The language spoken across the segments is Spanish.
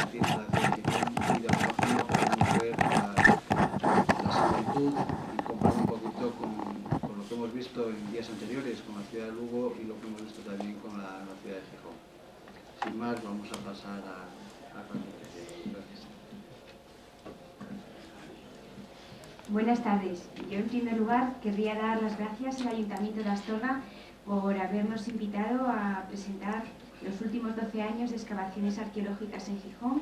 decir, la ciudad de Gijón y de alguna forma podemos ver la similitud y comparar un poquito con lo que hemos visto en días anteriores con la ciudad de Lugo y lo que hemos visto también con la ciudad de Gijón. Sin más, vamos a pasar a presentación. Gracias. Buenas tardes. Yo, en primer lugar, querría dar las gracias al Ayuntamiento de Astorga por habernos invitado a presentar los últimos 12 años de excavaciones arqueológicas en Gijón,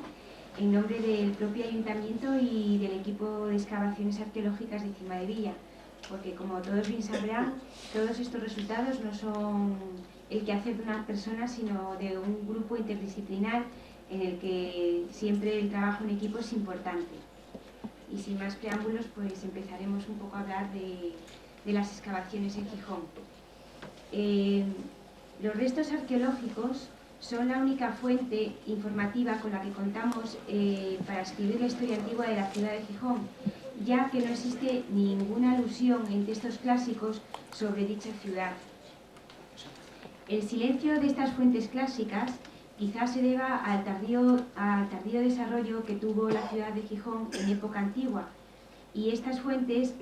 en nombre del propio Ayuntamiento y del equipo de excavaciones arqueológicas de Cimadevilla, porque, como todos bien sabrán, todos estos resultados no son el quehacer de una persona, sino de un grupo interdisciplinar en el que siempre el trabajo en equipo es importante. Y sin más preámbulos, pues empezaremos un poco a hablar de las excavaciones en Gijón. Los restos arqueológicos son la única fuente informativa con la que contamos para escribir la historia antigua de la ciudad de Gijón, ya que no existe ninguna alusión en textos clásicos sobre dicha ciudad. El silencio de estas fuentes clásicas quizás se deba al tardío desarrollo que tuvo la ciudad de Gijón en época antigua, y estas fuentes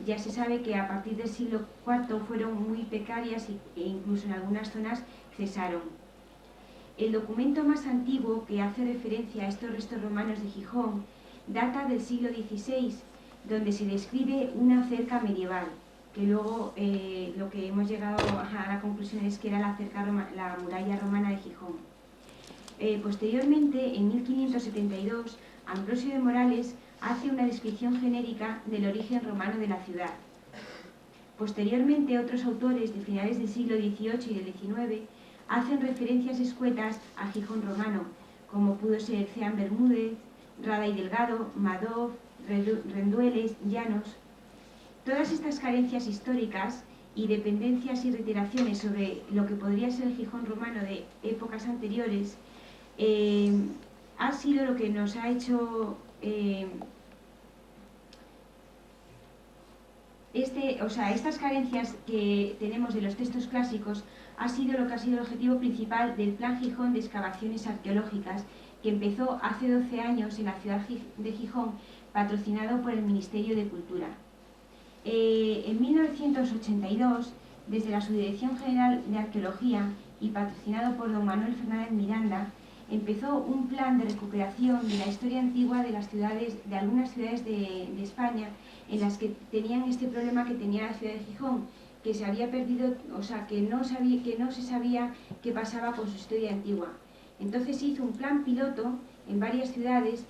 ya se sabe que a partir del siglo IV fueron muy precarias e incluso en algunas zonas cesaron. El documento más antiguo que hace referencia a estos restos romanos de Gijón data del siglo XVI, donde se describe una cerca medieval, que luego lo que hemos llegado a la conclusión es que era la muralla romana de Gijón. Posteriormente, en 1572, Ambrosio de Morales hace una descripción genérica del origen romano de la ciudad. Posteriormente, otros autores de finales del siglo XVIII y del XIX hacen referencias escuetas a Gijón romano, como pudo ser Ceán Bermúdez, Rada y Delgado, Madoz, Rendueles, Llanos. Todas estas carencias históricas y dependencias y reiteraciones sobre lo que podría ser el Gijón romano de épocas anteriores ha sido lo que nos ha hecho estas carencias que tenemos de los textos clásicos ha sido lo que ha sido el objetivo principal del Plan Gijón de excavaciones arqueológicas, que empezó hace 12 años en la ciudad de Gijón, patrocinado por el Ministerio de Cultura. En 1982, desde la Subdirección General de Arqueología y patrocinado por don Manuel Fernández Miranda, empezó un plan de recuperación de la historia antigua de algunas ciudades de España, en las que tenían este problema que tenía la ciudad de Gijón, que se había perdido, que no se sabía qué pasaba con su historia antigua. Entonces hizo un plan piloto en varias ciudades,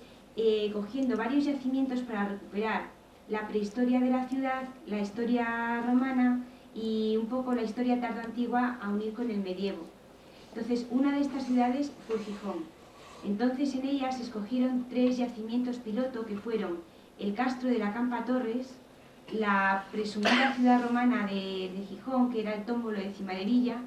cogiendo varios yacimientos para recuperar la prehistoria de la ciudad, la historia romana y un poco la historia tardoantigua a unir con el medievo. Entonces, una de estas ciudades fue Gijón. Entonces, en ella se escogieron 3 yacimientos piloto, que fueron el Castro de la Campa Torres, la presumida ciudad romana de Gijón, que era el Tómbolo de Cimadevilla,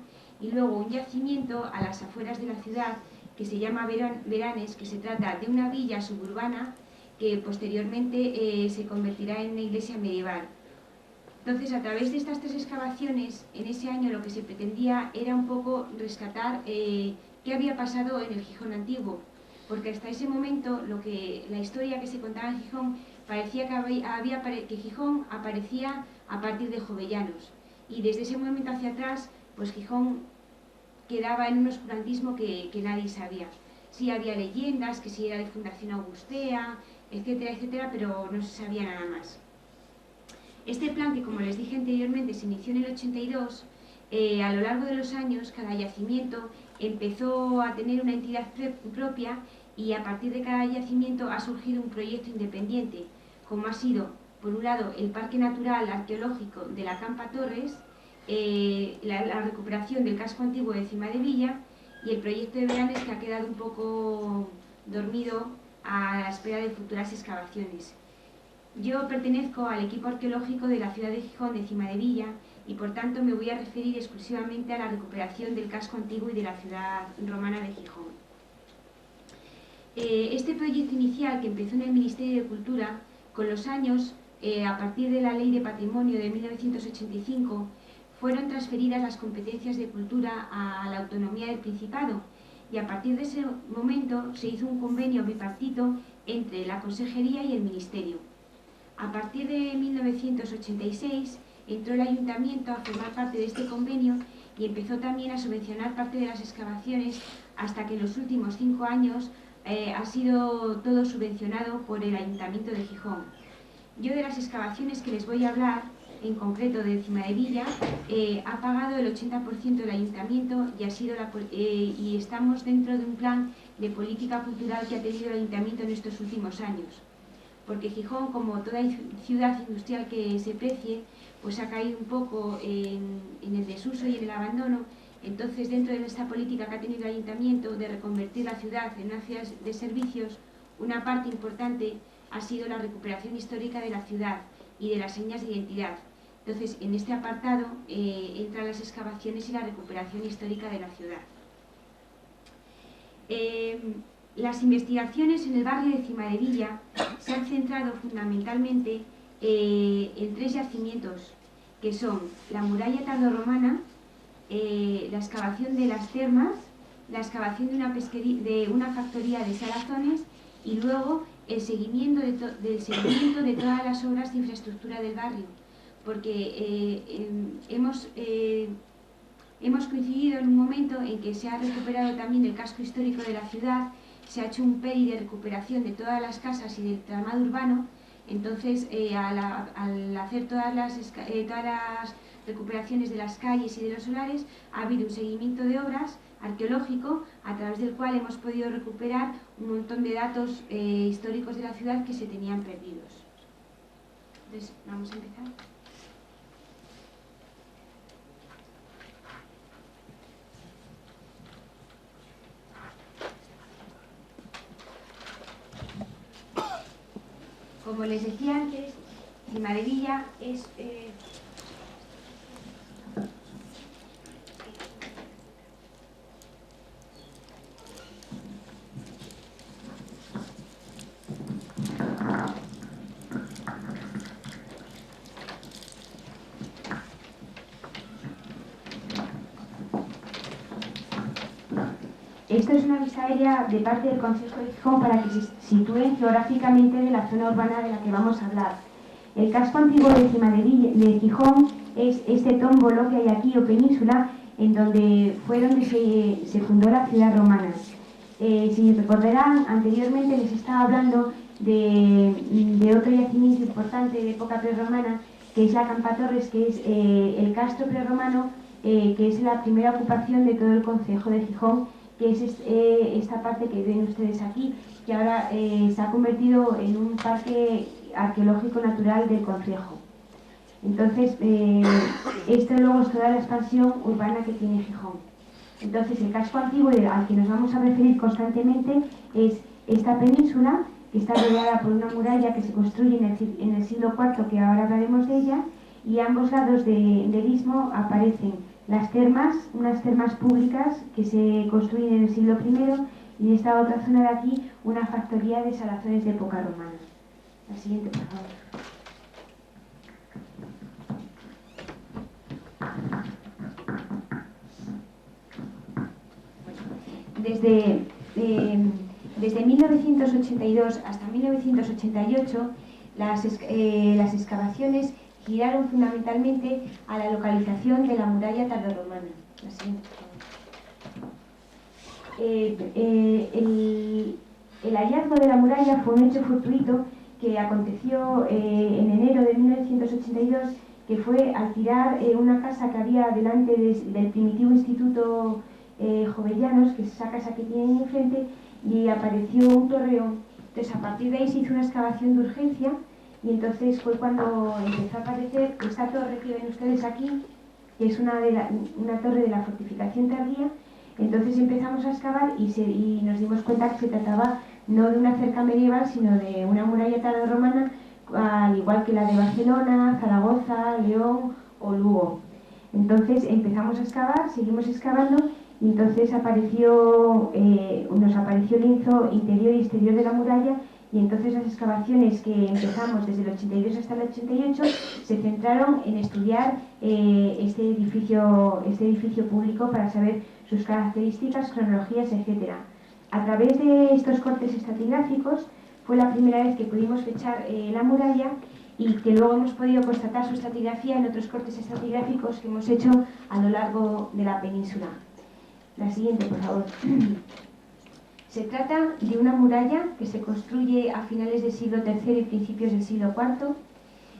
y luego un yacimiento a las afueras de la ciudad que se llama Veranes, que se trata de una villa suburbana que posteriormente se convertirá en una iglesia medieval. Entonces, a través de estas 3 excavaciones, en ese año lo que se pretendía era un poco rescatar qué había pasado en el Gijón antiguo, porque hasta ese momento la historia que se contaba en Gijón parecía que Gijón aparecía a partir de Jovellanos, y desde ese momento hacia atrás, pues Gijón quedaba en un oscurantismo que nadie sabía. Sí había leyendas, que sí era de fundación augustea, etcétera, etcétera, pero no se sabía nada más. Este plan, que como les dije anteriormente se inició en el 82, a lo largo de los años cada yacimiento empezó a tener una entidad propia, y a partir de cada yacimiento ha surgido un proyecto independiente, como ha sido, por un lado, el Parque Natural Arqueológico de la Campa Torres, la recuperación del casco antiguo de Cimadevilla y el proyecto de Veranes, que ha quedado un poco dormido a la espera de futuras excavaciones. Yo pertenezco al equipo arqueológico de la ciudad de Gijón de Cimadevilla y por tanto me voy a referir exclusivamente a la recuperación del casco antiguo y de la ciudad romana de Gijón. Este proyecto inicial, que empezó en el Ministerio de Cultura, con los años, a partir de la Ley de Patrimonio de 1985, fueron transferidas las competencias de cultura a la autonomía del Principado, y a partir de ese momento se hizo un convenio bipartito entre la Consejería y el Ministerio. A partir de 1986 entró el Ayuntamiento a formar parte de este convenio y empezó también a subvencionar parte de las excavaciones hasta que en los últimos 5 años ha sido todo subvencionado por el Ayuntamiento de Gijón. Yo de las excavaciones que les voy a hablar, en concreto de Cimadevilla, ha pagado el 80% del Ayuntamiento y estamos dentro de un plan de política cultural que ha tenido el Ayuntamiento en estos últimos años. Porque Gijón, como toda ciudad industrial que se precie, pues ha caído un poco en el desuso y en el abandono. Entonces, dentro de esta política que ha tenido el Ayuntamiento de reconvertir la ciudad en una ciudad de servicios, una parte importante ha sido la recuperación histórica de la ciudad y de las señas de identidad. Entonces, en este apartado entran las excavaciones y la recuperación histórica de la ciudad. Las investigaciones en el barrio de Cimadevilla se han centrado fundamentalmente en 3 yacimientos, que son la muralla tardorromana, la excavación de las termas, la excavación de una factoría de salazones y luego el seguimiento de todas las obras de infraestructura del barrio, porque hemos coincidido en un momento en que se ha recuperado también el casco histórico de la ciudad, se ha hecho un PERI de recuperación de todas las casas y del tramado urbano. Entonces, al hacer todas las recuperaciones de las calles y de los solares, ha habido un seguimiento de obras arqueológico a través del cual hemos podido recuperar un montón de datos históricos de la ciudad que se tenían perdidos. Entonces, vamos a empezar. Como les decía antes, Cimadevilla es... Esto es una vista aérea de parte del Concejo de Gijón para que se sitúen geográficamente de la zona urbana de la que vamos a hablar. El casco antiguo de Cimadevilla, de Gijón, es este tómbolo que hay aquí, o península, donde se fundó la ciudad romana. Si recordarán, anteriormente les estaba hablando de otro yacimiento importante de época prerromana, que es la Campa Torres, que es el castro prerromano, que es la primera ocupación de todo el Concejo de Gijón, que es esta parte que ven ustedes aquí, que ahora se ha convertido en un parque arqueológico natural del concejo. Entonces, esto luego es toda la expansión urbana que tiene Gijón. Entonces, el casco antiguo al que nos vamos a referir constantemente es esta península, que está rodeada por una muralla que se construye en el siglo IV, que ahora hablaremos de ella, y a ambos lados del istmo aparecen las termas, unas termas públicas que se construyen en el siglo I, y en esta otra zona de aquí una factoría de salazones de época romana. La siguiente, por favor. Desde 1982 hasta 1988 las excavaciones giraron fundamentalmente a la localización de la muralla tardorromana. La siguiente, por favor. El hallazgo de la muralla fue un hecho fortuito que aconteció en enero de 1982, que fue al tirar una casa que había delante del primitivo Instituto Jovellanos, que es esa casa que tienen enfrente, y apareció un torreón. Entonces, a partir de ahí se hizo una excavación de urgencia. Y entonces fue cuando empezó a aparecer esta torre que ven ustedes aquí, que es una torre de la fortificación tardía. Entonces empezamos a excavar y nos dimos cuenta que se trataba no de una cerca medieval, sino de una muralla tardorromana, al igual que la de Barcelona, Zaragoza, León o Lugo. Entonces empezamos a excavar, seguimos excavando, y entonces nos apareció el lienzo interior y exterior de la muralla. Y entonces las excavaciones que empezamos desde el 82 hasta el 88 se centraron en estudiar este edificio público para saber sus características, cronologías, etc. A través de estos cortes estratigráficos fue la primera vez que pudimos fechar la muralla y que luego hemos podido constatar su estratigrafía en otros cortes estratigráficos que hemos hecho a lo largo de la península. La siguiente, por favor. Se trata de una muralla que se construye a finales del siglo III y principios del siglo IV.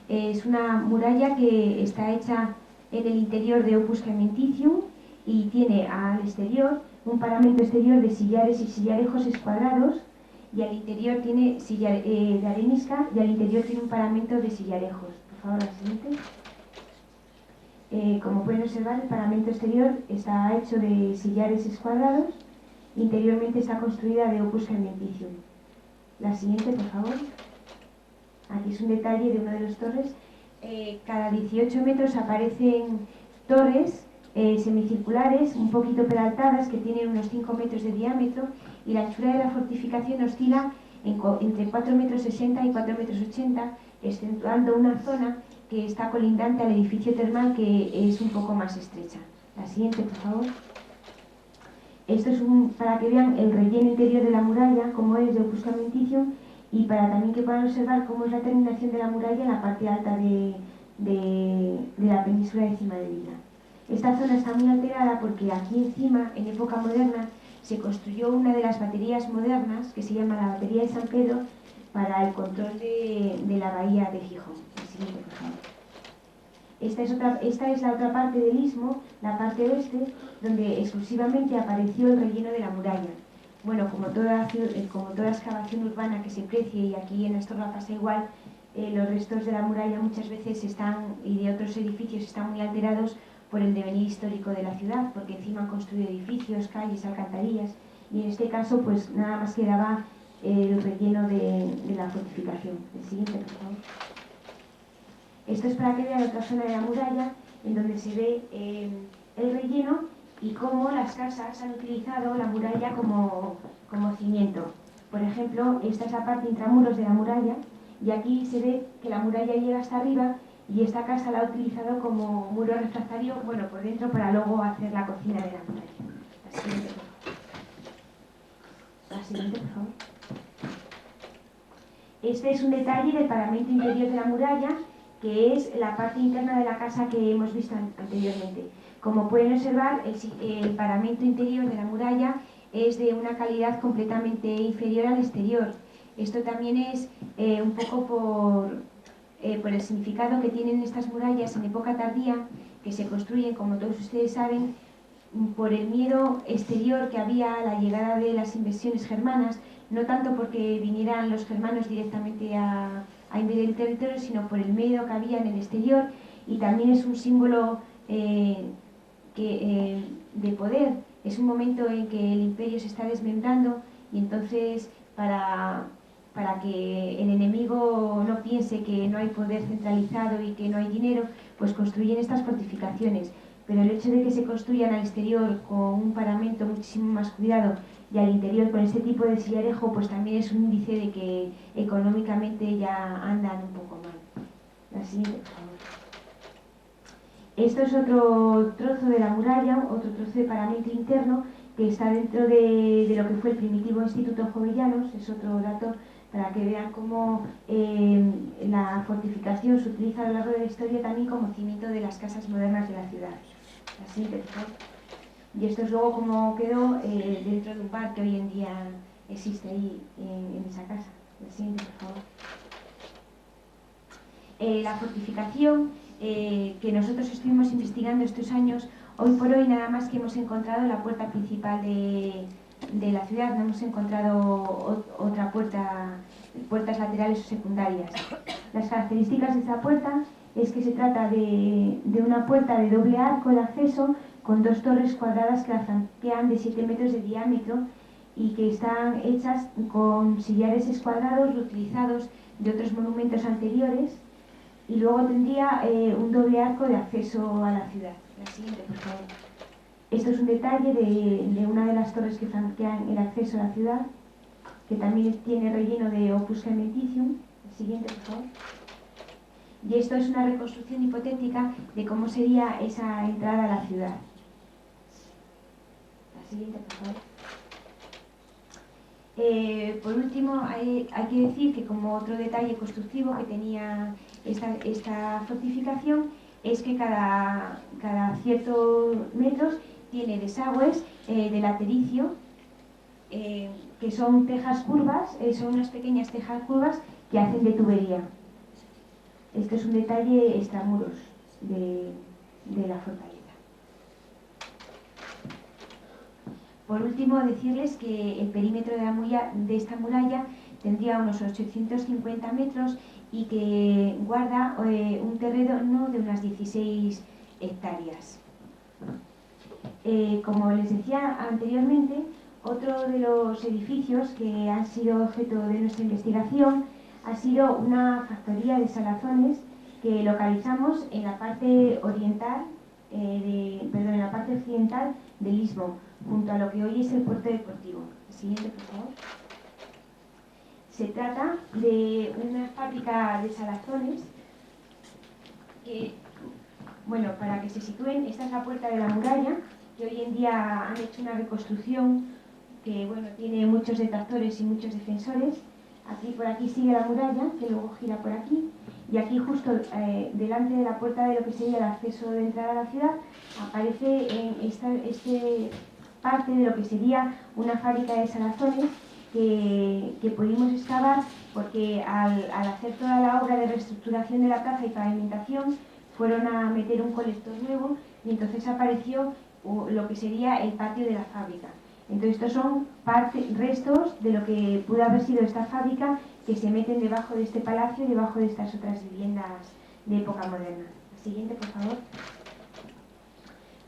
Es una muralla que está hecha en el interior de Opus Caementicium y tiene al exterior un paramento exterior de sillares y sillarejos escuadrados, y al interior tiene de arenisca, y al interior tiene un paramento de sillarejos. Por favor, la siguiente. Como pueden observar, el paramento exterior está hecho de sillares escuadrados. Interiormente está construida de Opus Caementicium. La siguiente, por favor. Aquí es un detalle de una de las torres. Cada 18 metros aparecen torres semicirculares, un poquito peraltadas, que tienen unos 5 metros de diámetro, y la anchura de la fortificación oscila entre 4,60 metros y 4,80 metros, exceptuando una zona que está colindante al edificio termal, que es un poco más estrecha. La siguiente, por favor. Esto es para que vean el relleno interior de la muralla, como es de Opus Caementicium, y para también que puedan observar cómo es la terminación de la muralla en la parte alta de la península de Cimadevilla. Esta zona está muy alterada porque aquí encima, en época moderna, se construyó una de las baterías modernas, que se llama la Batería de San Pedro, para el control de la bahía de Gijón. El siguiente, por favor. Esta es la otra parte del istmo, la parte oeste, donde exclusivamente apareció el relleno de la muralla. Bueno, como toda excavación urbana que se precie, y aquí en Astorga pasa igual, los restos de la muralla muchas veces y de otros edificios están muy alterados por el devenir histórico de la ciudad, porque encima han construido edificios, calles, alcantarillas, y en este caso pues nada más quedaba el relleno de la fortificación. El siguiente, por favor. Esto es para que vean otra zona de la muralla en donde se ve el relleno y cómo las casas han utilizado la muralla como cimiento. Por ejemplo, esta es la parte intramuros de la muralla, y aquí se ve que la muralla llega hasta arriba, y esta casa la ha utilizado como muro refractario, bueno, por dentro, para luego hacer la cocina de la muralla. La siguiente, por favor. La siguiente, por favor. Este es un detalle del paramento interior de la muralla, que es la parte interna de la casa que hemos visto anteriormente. Como pueden observar, el paramento interior de la muralla es de una calidad completamente inferior al exterior. Esto también es un poco por el significado que tienen estas murallas en época tardía, que se construyen, como todos ustedes saben, por el miedo exterior que había a la llegada de las invasiones germanas, no tanto porque vinieran los germanos directamente a invadir el territorio, sino por el miedo que había en el exterior, y también es un símbolo de poder. Es un momento en que el imperio se está desmembrando, y entonces para que el enemigo no piense que no hay poder centralizado y que no hay dinero, pues construyen estas fortificaciones. Pero el hecho de que se construyan al exterior con un paramento muchísimo más cuidado y al interior con este tipo de sillarejo, pues también es un índice de que económicamente ya andan un poco mal. La siguiente, por favor. Esto es otro trozo de la muralla, otro trozo de paramento interno que está dentro de lo que fue el primitivo Instituto Jovellanos. Es otro dato para que vean cómo la fortificación se utiliza a lo largo de la historia también como cimiento de las casas modernas de la ciudad. La siguiente, por favor. Y esto es luego como quedó dentro de un bar que hoy en día existe ahí en esa casa. La siguiente, por favor. La fortificación que nosotros estuvimos investigando estos años, hoy por hoy nada más que hemos encontrado la puerta principal de la ciudad, no hemos encontrado otra puertas laterales o secundarias. Las características de esta puerta es que se trata de una puerta de doble arco de acceso con dos torres cuadradas que la flanquean de 7 metros de diámetro y que están hechas con sillares escuadrados reutilizados de otros monumentos anteriores, y luego tendría un doble arco de acceso a la ciudad. La siguiente, por favor. Esto es un detalle de una de las torres que flanquean el acceso a la ciudad, que también tiene relleno de Opus Caementicium. El siguiente, por favor. Y esto es una reconstrucción hipotética de cómo sería esa entrada a la ciudad. siguiente, por favor. Por último, hay que decir que como otro detalle constructivo que tenía esta fortificación es que cada ciertos metros tiene desagües de latericio, que son tejas curvas, son unas pequeñas tejas curvas que hacen de tubería. Esto es un detalle extramuros de la fortaleza. Por último, decirles que el perímetro de esta muralla tendría unos 850 metros y que guarda un terreno de unas 16 hectáreas. Como les decía anteriormente, otro de los edificios que han sido objeto de nuestra investigación ha sido una factoría de salazones que localizamos en la parte oriental, en la parte occidental de Lisboa, junto a lo que hoy es el puerto deportivo. Siguiente, por favor. Se trata de una fábrica de salazones que, bueno, para que se sitúen, esta es la puerta de la muralla, que hoy en día han hecho una reconstrucción que, bueno, tiene muchos detractores y muchos defensores. Por aquí sigue la muralla, que luego gira por aquí, y aquí justo delante de la puerta de lo que sería el acceso de entrada a la ciudad aparece este parte de lo que sería una fábrica de salazones que pudimos excavar porque al hacer toda la obra de reestructuración de la plaza y pavimentación fueron a meter un colector nuevo y entonces apareció lo que sería el patio de la fábrica. Entonces estos son restos de lo que pudo haber sido esta fábrica que se meten debajo de este palacio y debajo de estas otras viviendas de época moderna. Siguiente, por favor.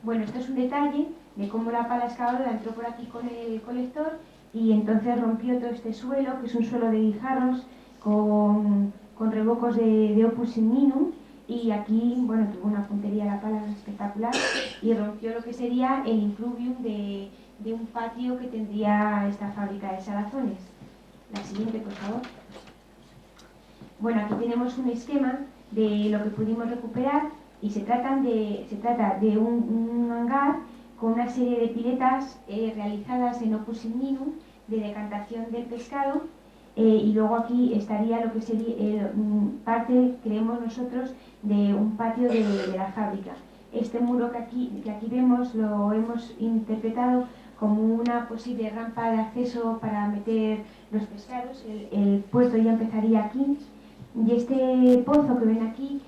Bueno, esto es un detalle de cómo la pala excavadora entró por aquí con el colector y entonces rompió todo este suelo, que es un suelo de guijarros con revocos de Opus Signinum, y aquí, bueno, tuvo una puntería la pala espectacular y rompió lo que sería el impluvium de un patio que tendría esta fábrica de salazones. La siguiente, por favor. Bueno, aquí tenemos un esquema de lo que pudimos recuperar y se trata de un hangar con una serie de piletas realizadas en Opus Signinum de decantación del pescado, y luego aquí estaría lo que sería parte, creemos nosotros, de un patio de la fábrica. Este muro que aquí vemos lo hemos interpretado como una posible rampa de acceso para meter los pescados. El puerto ya empezaría aquí, y este pozo que ven aquí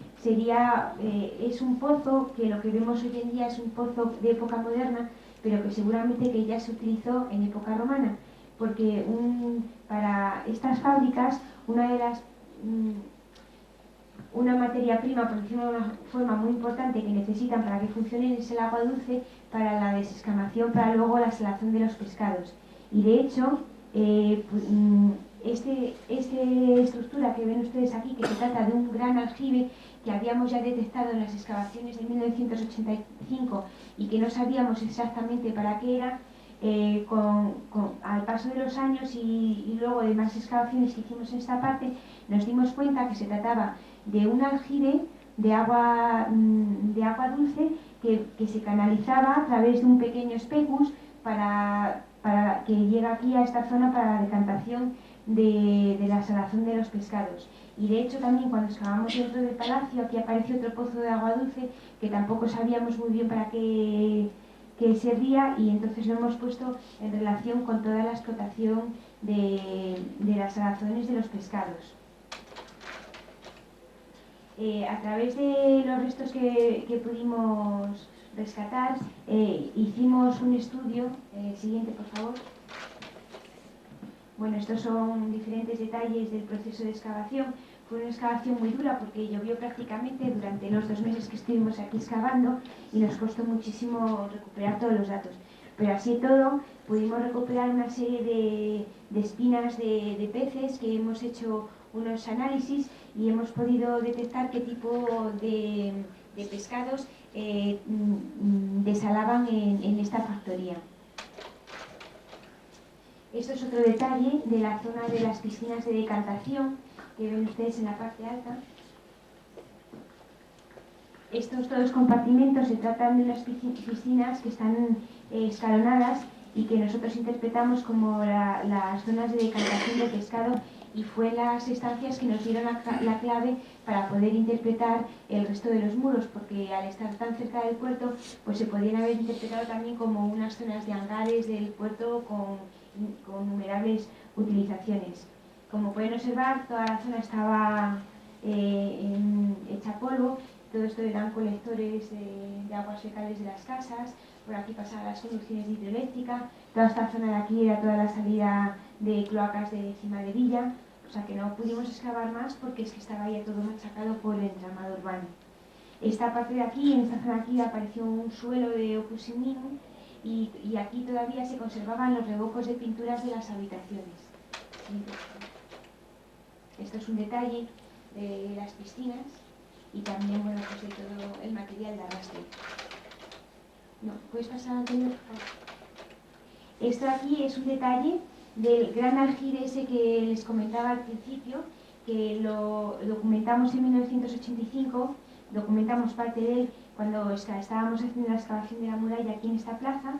es un pozo que lo que vemos hoy en día es un pozo de época moderna, pero que seguramente que ya se utilizó en época romana, porque para estas fábricas una materia prima, por decirlo de una forma muy importante, que necesitan para que funcionen es el agua dulce para la desescamación, para luego la salación de los pescados. Y de hecho, esta estructura que ven ustedes aquí, que se trata de un gran aljibe que habíamos ya detectado en las excavaciones de 1985 y que no sabíamos exactamente para qué era, al paso de los años y luego de más excavaciones que hicimos en esta parte, nos dimos cuenta que se trataba de un aljibe de agua dulce que se canalizaba a través de un pequeño specus para que llega aquí a esta zona para la decantación de la salazón de los pescados. Y de hecho también cuando excavamos dentro del palacio aquí apareció otro pozo de agua dulce que tampoco sabíamos muy bien para qué servía, y entonces lo hemos puesto en relación con toda la explotación de las salazones de los pescados. A través de los restos que pudimos rescatar, hicimos un estudio. Siguiente, por favor. Bueno, estos son diferentes detalles del proceso de excavación. Fue una excavación muy dura porque llovió prácticamente durante los 2 meses que estuvimos aquí excavando y nos costó muchísimo recuperar todos los datos. Pero así y todo, pudimos recuperar una serie de espinas de peces que hemos hecho unos análisis y hemos podido detectar qué tipo de pescados desalaban en esta factoría. Esto es otro detalle de la zona de las piscinas de decantación que ven ustedes en la parte alta. Estos dos compartimentos se tratan de unas piscinas que están escalonadas y que nosotros interpretamos como las zonas de decantación de pescado, y fue las estancias que nos dieron la clave para poder interpretar el resto de los muros, porque al estar tan cerca del puerto pues se podían haber interpretado también como unas zonas de hangares del puerto con innumerables utilizaciones. Como pueden observar, toda la zona estaba hecha polvo. Todo esto eran colectores de aguas fecales de las casas. Por aquí pasaban las conducciones de hidroeléctrica. Toda esta zona de aquí era toda la salida de cloacas de Cimadevilla. O sea que no pudimos excavar más porque es que estaba ya todo machacado por el entramado urbano. Esta parte de aquí, en esta zona de aquí, apareció un suelo de opus siminum, y aquí todavía se conservaban los revocos de pinturas de las habitaciones. Esto es un detalle de las piscinas y también, bueno, pues de todo el material de arrastre. No, ¿puedes pasar al anterior, por favor? Esto de aquí es un detalle del gran aljibe ese que les comentaba al principio, que lo documentamos en 1985, documentamos parte de él cuando estábamos haciendo la excavación de la muralla aquí en esta plaza,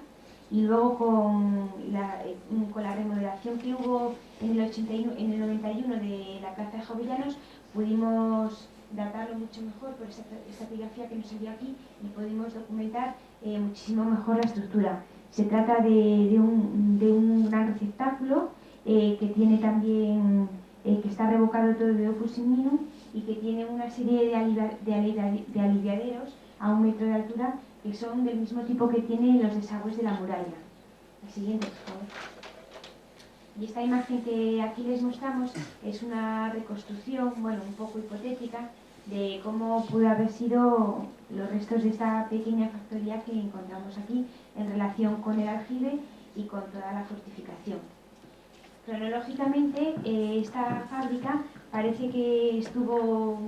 y luego con la remodelación que hubo en el 91 de la plaza de Jovellanos, pudimos datarlo mucho mejor por esta estratigrafía que nos salió aquí, y pudimos documentar muchísimo mejor la estructura. Se trata de un gran receptáculo que tiene también, que está revocado todo de opus siminum, y que tiene una serie de aliviaderos a 1 metro de altura, que son del mismo tipo que tienen los desagües de la muralla. La siguiente, por favor. Y esta imagen que aquí les mostramos es una reconstrucción, bueno, un poco hipotética, de cómo pudo haber sido los restos de esta pequeña factoría que encontramos aquí en relación con el aljibe y con toda la fortificación. Cronológicamente, esta fábrica parece que estuvo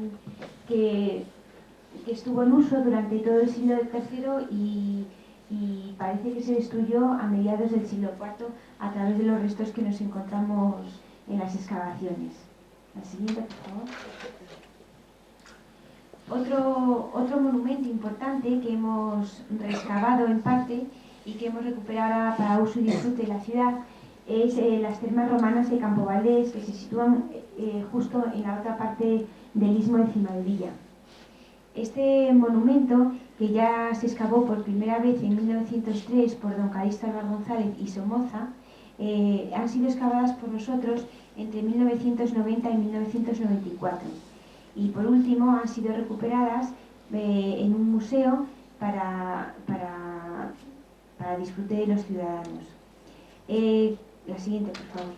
en uso durante todo el siglo III, y parece que se destruyó a mediados del siglo IV a través de los restos que nos encontramos en las excavaciones. La siguiente, por favor. Otro monumento importante que hemos rescavado en parte y que hemos recuperado para uso y disfrute de la ciudad es las termas romanas de Campo Valdés, que se sitúan justo en la otra parte del istmo de Cimadevilla. Este monumento, que ya se excavó por primera vez en 1903 por don Calixto Álvar González y Somoza, han sido excavadas por nosotros entre 1990 y 1994. Y por último han sido recuperadas en un museo para disfrute de los ciudadanos. La siguiente, por favor.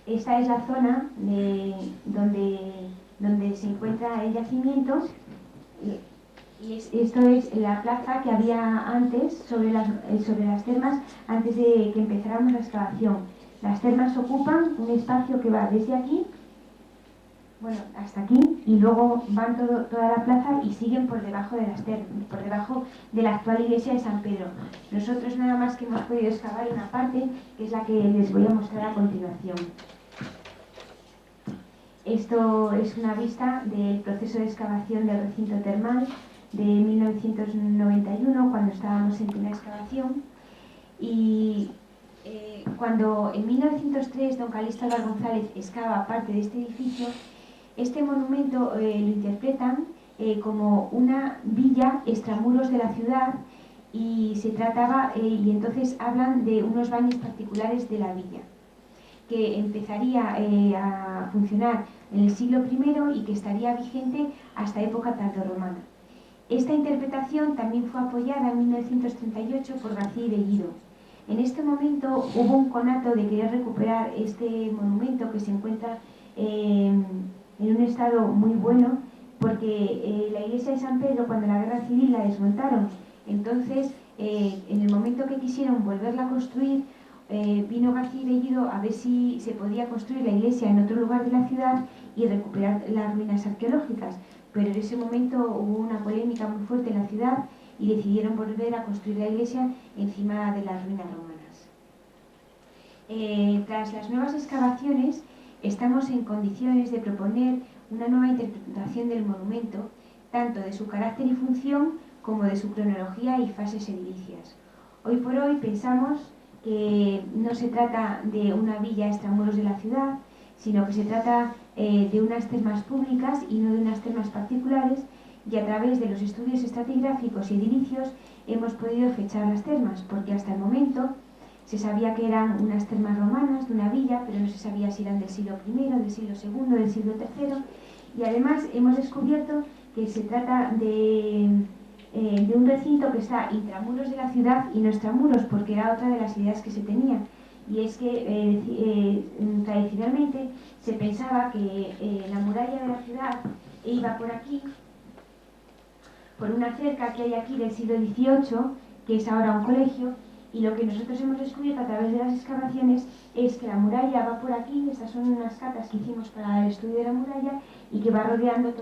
Esta es la zona donde se encuentra el yacimiento, y esto es la plaza que había antes sobre las termas, antes de que empezáramos la excavación. Las termas ocupan un espacio que va desde aquí, bueno, hasta aquí, y luego van toda la plaza y siguen por debajo de las termas, por debajo de la actual iglesia de San Pedro. Nosotros nada más que hemos podido excavar una parte, que es la que les voy a mostrar a continuación. Esto es una vista del proceso de excavación del recinto termal de 1991, cuando estábamos en plena excavación. Y cuando en 1903 don Calixto Álvar González excava parte de este edificio, este monumento lo interpretan como una villa extramuros de la ciudad, y se trataba, y entonces hablan de unos baños particulares de la villa, que empezaría a funcionar en el siglo I y que estaría vigente hasta época tardorromana. Esta interpretación también fue apoyada en 1938 por García y Bellido. En este momento hubo un conato de querer recuperar este monumento, que se encuentra en un estado muy bueno, porque la iglesia de San Pedro, cuando la guerra civil la desmontaron. Entonces, en el momento que quisieron volverla a construir, vino García y Bellido a ver si se podía construir la iglesia en otro lugar de la ciudad y recuperar las ruinas arqueológicas. Pero en ese momento hubo una polémica muy fuerte en la ciudad y decidieron volver a construir la iglesia encima de las ruinas romanas. Tras las nuevas excavaciones, estamos en condiciones de proponer una nueva interpretación del monumento, tanto de su carácter y función como de su cronología y fases edilicias. Hoy por hoy pensamos que no se trata de una villa extramuros de la ciudad, sino que se trata de unas termas públicas y no de unas termas particulares, y a través de los estudios estratigráficos y edilicios hemos podido fechar las termas, porque hasta el momento se sabía que eran unas termas romanas de una villa, pero no se sabía si eran del siglo I, del siglo II, del siglo III, y además hemos descubierto que se trata de un recinto que está intramuros de la ciudad y no extramuros, porque era otra de las ideas que se tenía. Y es que tradicionalmente se pensaba que la muralla de la ciudad iba por aquí, por una cerca que hay aquí del siglo XVIII, que es ahora un colegio, y lo que nosotros hemos descubierto a través de las excavaciones es que la muralla va por aquí. Estas son unas catas que hicimos para el estudio de la muralla y que va rodeando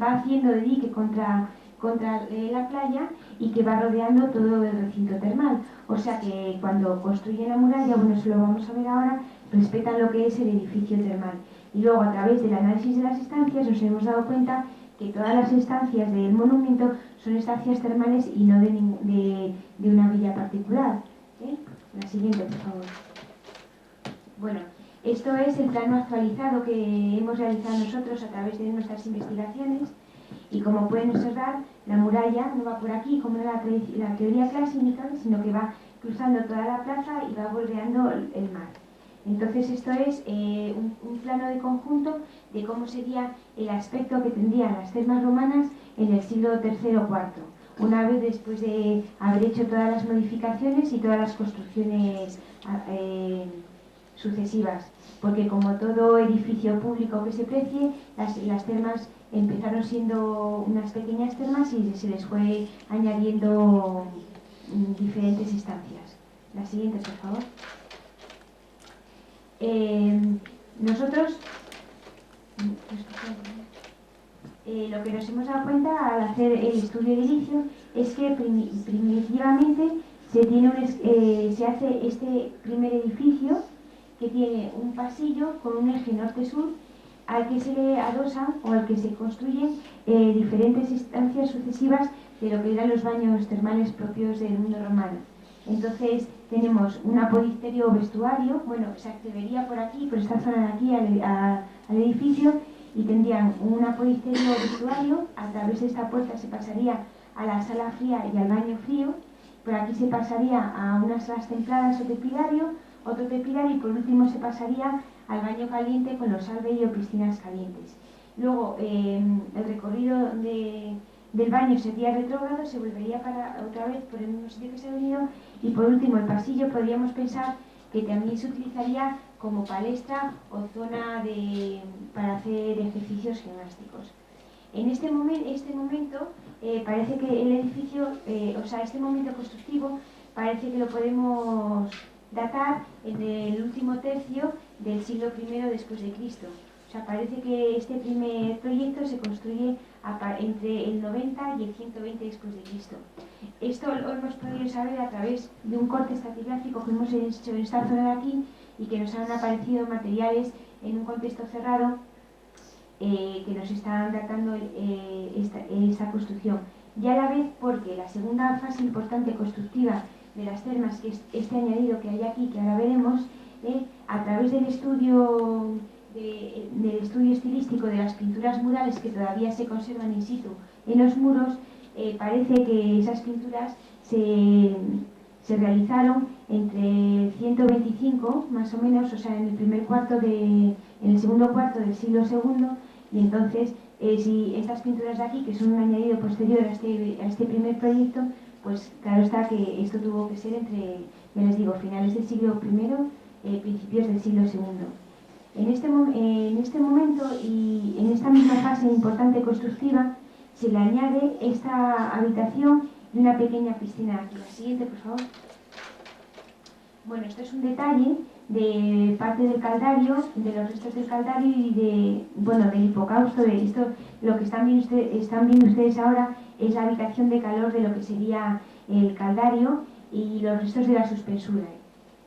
va haciendo de dique contra la playa y que va rodeando todo el recinto termal. O sea que cuando construyen la muralla, bueno, eso lo vamos a ver ahora, respetan lo que es el edificio termal. Y luego a través del análisis de las estancias nos hemos dado cuenta que todas las estancias del monumento son estancias termales y no de una villa particular. La siguiente, por favor. Bueno, esto es el plano actualizado que hemos realizado nosotros a través de nuestras investigaciones, y como pueden observar, la muralla no va por aquí como era la teoría clásica, sino que va cruzando toda la plaza y va bordeando el mar. Entonces esto es un plano de conjunto de cómo sería el aspecto que tendrían las termas romanas en el siglo III o IV, una vez después de haber hecho todas las modificaciones y todas las construcciones sucesivas, porque como todo edificio público que se precie, las termas empezaron siendo unas pequeñas termas y se les fue añadiendo diferentes estancias. La siguiente, por favor. Nosotros lo que nos hemos dado cuenta al hacer el estudio edilicio es que primitivamente se hace este primer edificio que tiene un pasillo con un eje norte-sur al que se le adosan o al que se construyen diferentes estancias sucesivas de lo que eran los baños termales propios del mundo romano. Entonces tenemos un apodicterio o vestuario, bueno, se accedería por aquí, por esta zona de aquí al edificio, y tendrían un apodicterio o vestuario. A través de esta puerta se pasaría a la sala fría y al baño frío. Por aquí se pasaría a unas salas templadas o tepidario, otro tepidario, y por último se pasaría al baño caliente con los alvei o piscinas calientes. Luego el recorrido del baño sería retrógrado, se volvería para otra vez por el mismo sitio que se ha venido, y por último el pasillo podríamos pensar que también se utilizaría como palestra o zona para hacer ejercicios gimnásticos. En este momento parece que el edificio, este momento constructivo, parece que lo podemos datar en el último tercio del siglo I después de Cristo. O sea, parece que este primer proyecto se construye entre el 90 y el 120 después de Cristo. Esto lo hemos podido saber a través de un corte estratigráfico que hemos hecho en esta zona de aquí y que nos han aparecido materiales en un contexto cerrado que nos están datando esta construcción. Y a la vez porque la segunda fase importante constructiva de las termas, que es este añadido que hay aquí, que ahora veremos, a través del estudio estilístico de las pinturas murales que todavía se conservan in situ en los muros, parece que esas pinturas se realizaron entre 125 más o menos, o sea, en el segundo cuarto del siglo II, y entonces si estas pinturas de aquí, que son un añadido posterior a este primer proyecto, pues claro está que esto tuvo que ser entre, ya les digo, finales del siglo I, principios del siglo II. En este momento y en esta misma fase importante constructiva se le añade esta habitación y una pequeña piscina aquí. La siguiente, por favor. Bueno, esto es un detalle de parte del caldario, de los restos del caldario y del hipocausto. Lo que están viendo ustedes ahora es la habitación de calor de lo que sería el caldario y los restos de la suspensura.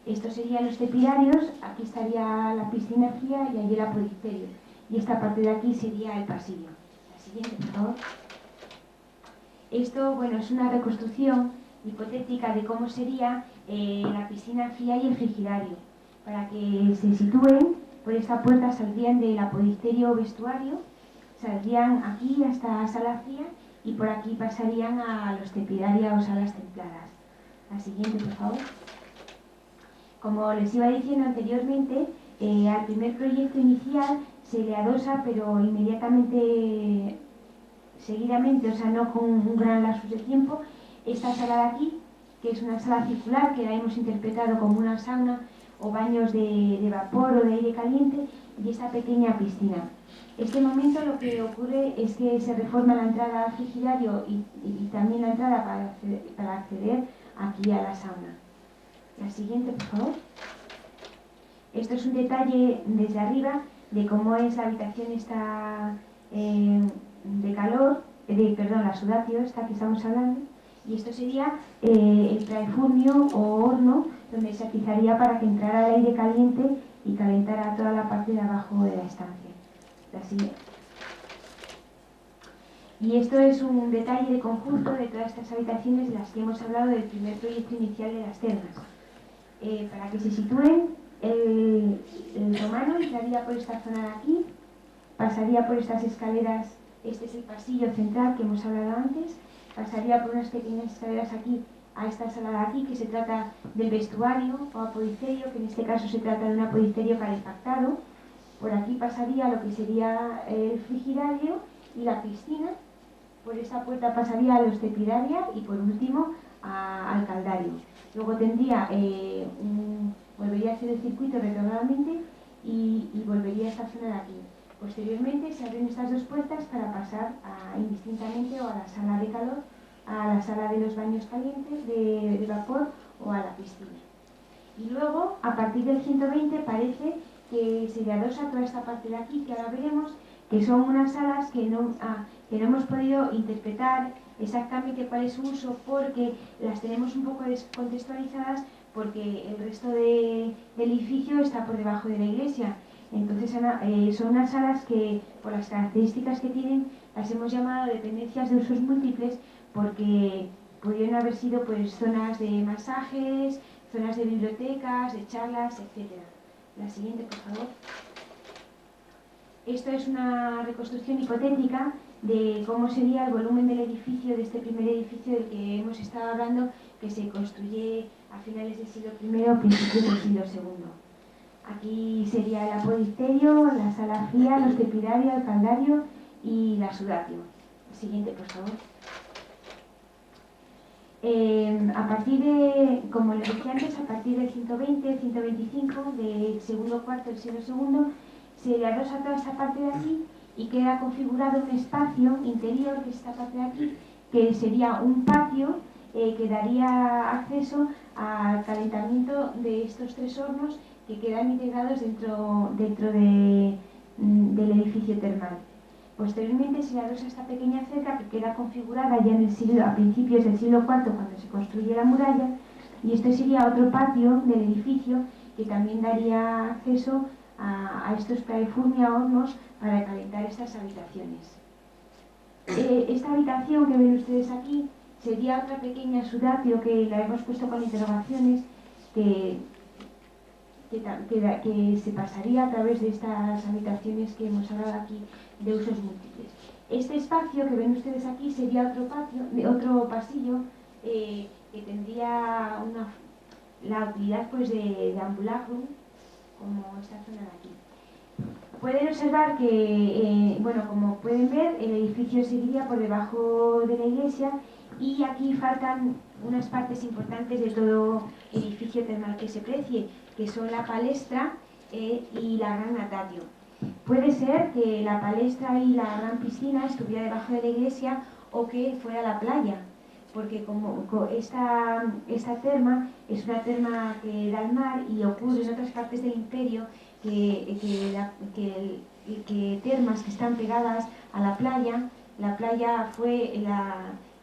Estos serían los tepidarios, aquí estaría la piscina fría y allí el apodicterio. Y esta parte de aquí sería el pasillo. La siguiente, por favor. Esto, bueno, es una reconstrucción hipotética de cómo sería la piscina fría y el frigidario. Para que se sitúen, por esta puerta saldrían del apodisterio vestuario, saldrían aquí hasta sala fría y por aquí pasarían a los tepidaria o salas templadas. La siguiente, por favor. Como les iba diciendo anteriormente, al primer proyecto inicial se le adosa, pero inmediatamente, seguidamente, o sea, no con un gran lapsus de tiempo, esta sala de aquí, que es una sala circular, que la hemos interpretado como una sauna o baños de vapor o de aire caliente, y esta pequeña piscina. Este momento lo que ocurre es que se reforma la entrada al frigidario y también la entrada para acceder aquí a la sauna. La siguiente, por favor. Esto es un detalle desde arriba de cómo es la habitación esta de calor, la sudatio, esta que estamos hablando, y esto sería el praefurnio o horno donde se atizaría para que entrara el aire caliente y calentara toda la parte de abajo de la estancia. La siguiente. Y esto es un detalle de conjunto de todas estas habitaciones de las que hemos hablado del primer proyecto inicial de las termas. Para que se sitúen, el romano entraría por esta zona de aquí, pasaría por estas escaleras, este es el pasillo central que hemos hablado antes, pasaría por unas pequeñas escaleras aquí a esta sala de aquí, que se trata del vestuario o apodisterio, que en este caso se trata de un apodisterio calefactado. Por aquí pasaría lo que sería el frigidario y la piscina, por esta puerta pasaría a los tepidaria y por último al caldario. Luego tendría volvería a hacer el circuito retrogradamente y volvería a esta zona de aquí. Posteriormente se abren estas dos puertas para pasar indistintamente o a la sala de calor, a la sala de los baños calientes de vapor o a la piscina. Y luego, a partir del 120, parece que se le adosa toda esta parte de aquí, que ahora veremos, que son unas salas que no hemos podido interpretar exactamente cuál es su uso, porque las tenemos un poco descontextualizadas, porque el resto del edificio está por debajo de la iglesia. Entonces son unas salas que, por las características que tienen, las hemos llamado dependencias de usos múltiples, porque pudieron haber sido pues zonas de masajes, zonas de bibliotecas, de charlas, etc. La siguiente, por favor. Esto es una reconstrucción hipotética de cómo sería el volumen del edificio, de este primer edificio del que hemos estado hablando, que se construye a finales del siglo I o principios del siglo II. Aquí sería el apodisterio, la sala fría, los tepidario, el caldario y la sudatio. Siguiente, por favor. A partir de, como les decía antes, a partir del 120, 125, del segundo cuarto del siglo II, se le adosa toda esta parte de aquí y queda configurado un espacio interior, que es esta parte de aquí, que sería un patio que daría acceso al calentamiento de estos tres hornos que quedan integrados dentro del edificio termal. Posteriormente se le adosa esta pequeña cerca que queda configurada ya a principios del siglo IV, cuando se construye la muralla, y este sería otro patio del edificio que también daría acceso a estos praefurnia hornos para calentar estas habitaciones. Esta habitación que ven ustedes aquí sería otra pequeña sudatio que la hemos puesto con interrogaciones, que se pasaría a través de estas habitaciones que hemos hablado aquí de usos múltiples. Este espacio que ven ustedes aquí sería otro pasillo que tendría la utilidad pues de ambulacrum, como esta zona de aquí. Pueden observar que, como pueden ver, el edificio seguiría por debajo de la iglesia y aquí faltan unas partes importantes de todo edificio termal que se precie, que son la palestra y la gran natatio. Puede ser que la palestra y la gran piscina estuviera debajo de la iglesia o que fuera la playa, porque como esta terma es una terma que da al mar y ocurre en otras partes del imperio que termas que están pegadas a la playa fue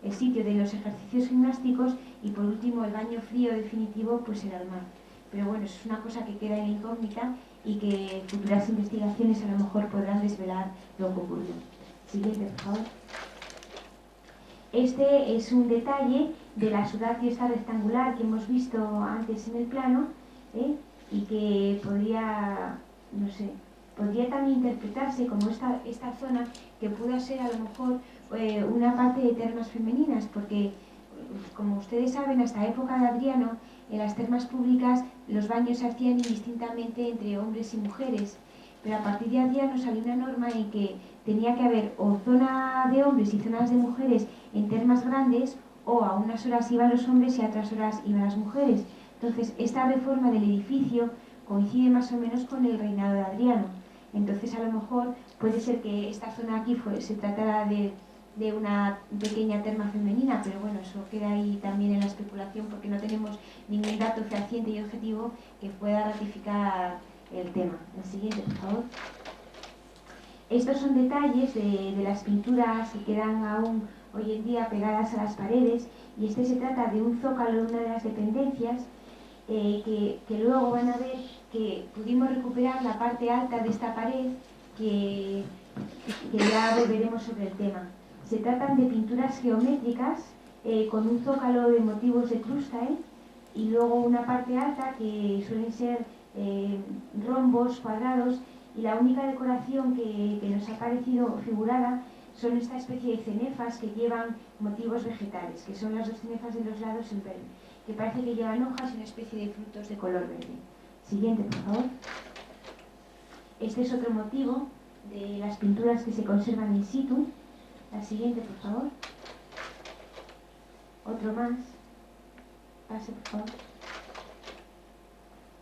el sitio de los ejercicios gimnásticos y por último el baño frío definitivo pues era el mar. Pero bueno, eso es una cosa que queda en incógnita y que futuras investigaciones a lo mejor podrán desvelar lo que ocurrió. Siguiente, por favor. Este es un detalle de la sudatio esta rectangular que hemos visto antes en el plano, y que podría, no sé, podría también interpretarse como esta zona que pueda ser a lo mejor una parte de termas femeninas, porque como ustedes saben, hasta época de Adriano, en las termas públicas los baños se hacían indistintamente entre hombres y mujeres, pero a partir de Adriano salió una norma en que tenía que haber o zona de hombres y zonas de mujeres en termas grandes, o a unas horas iban los hombres y a otras horas iban las mujeres. Entonces, esta reforma del edificio coincide más o menos con el reinado de Adriano. Entonces, a lo mejor puede ser que esta zona aquí se tratara de una pequeña terma femenina, pero bueno, eso queda ahí también en la especulación porque no tenemos ningún dato fehaciente y objetivo que pueda ratificar el tema. El siguiente, por favor. Estos son detalles de las pinturas que quedan aún hoy en día pegadas a las paredes, y este se trata de un zócalo de una de las dependencias, que luego van a ver que pudimos recuperar la parte alta de esta pared, que ya volveremos sobre el tema. Se tratan de pinturas geométricas con un zócalo de motivos de crustae, y luego una parte alta que suelen ser rombos, cuadrados, y la única decoración que nos ha parecido figurada son esta especie de cenefas que llevan motivos vegetales, que son las dos cenefas de los lados en verde, que parece que llevan hojas y una especie de frutos de color verde. Siguiente, por favor. Este es otro motivo de las pinturas que se conservan in situ. La siguiente, por favor. Otro más. Pase, por favor.